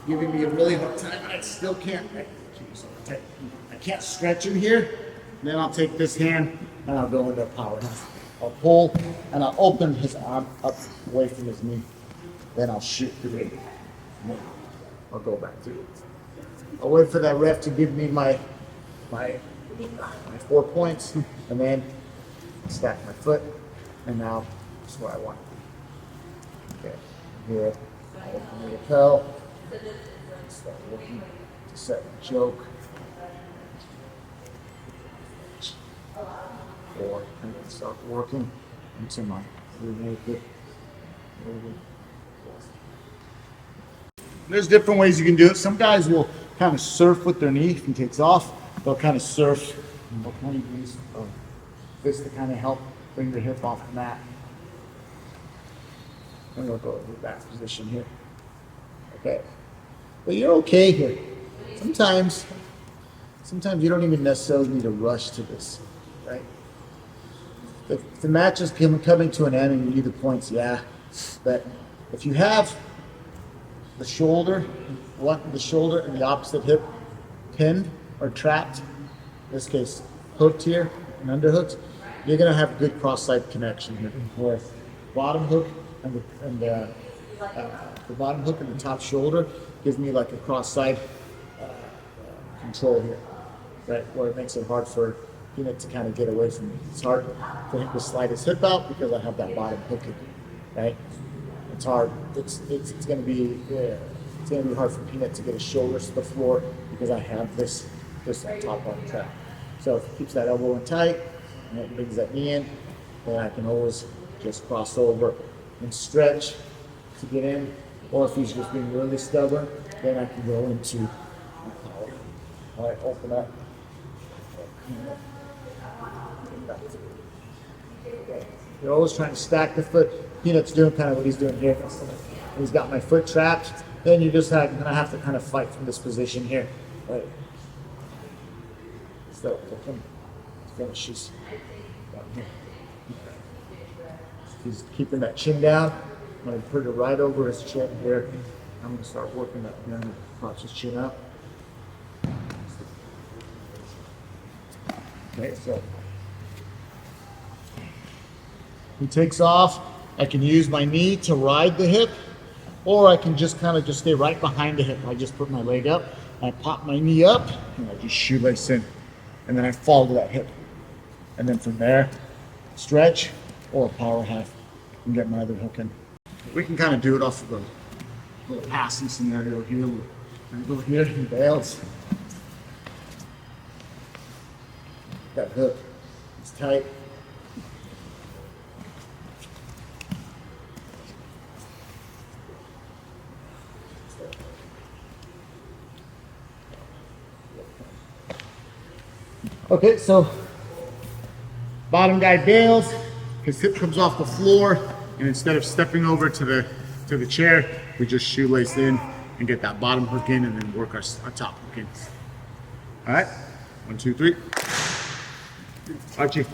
giving me a really hard time, and I still can't. I can't stretch in here. Then I'll take this hand and I'll go into a power half. I'll pull and I'll open his arm up away from his knee. Then I'll shoot through it. I'll go back through it. I'll wait for that ref to give me my 4 points, and then stack my foot, and now that's what I want. Okay, here, I'll open the lapel, start working to set the choke, or I'm going to start working into my rear naked. There's different ways you can do it. Some guys will kind of surf with their knee if he takes off. They'll kind of surf. They'll kind of use this to kind of help bring their hip off the mat. And we'll go to that position here. Okay. But you're okay here. Sometimes you don't even necessarily need to rush to this, right? If the match is coming to an end and you need the points, yeah. But if you have the shoulder and the opposite hip pinned or trapped, in this case hooked here and underhooked, you're going to have good cross-side connection here. Where bottom hook and the bottom hook and the top shoulder gives me like a cross-side control here, right? Where it makes it hard for Peanut to kind of get away from me. It's hard for him to slide his hip out because I have that bottom hook in, right? It's hard. It's going to be hard for Peanut to get his shoulders to the floor because I have this top arm trap. So if he keeps that elbow in tight and it brings that knee in, then I can always just cross over and stretch to get in. Or if he's just being really stubborn, then I can go into my power. All right, open up. You're always trying to stack the foot. Peanut's doing kind of what he's doing here. He's got my foot trapped. Then you're gonna have to kind of fight from this position here. Right. So finishes down here. He's keeping that chin down. I'm gonna put it right over his chin here. I'm gonna start working that down, cross his chin up. Okay, so he takes off. I can use my knee to ride the hip, or I can just kind of stay right behind the hip. I just put my leg up, I pop my knee up, and I just shoelace in, and then I fall to that hip. And then from there, stretch or power half and get my other hook in. We can kind of do it off of a little passing scenario here. I go here, he bails. That hook is tight. Okay, so bottom guy bails, his hip comes off the floor, and instead of stepping over to the chair, we just shoelace in and get that bottom hook in and then work our top hook in. All right, 1, 2, 3. Archie.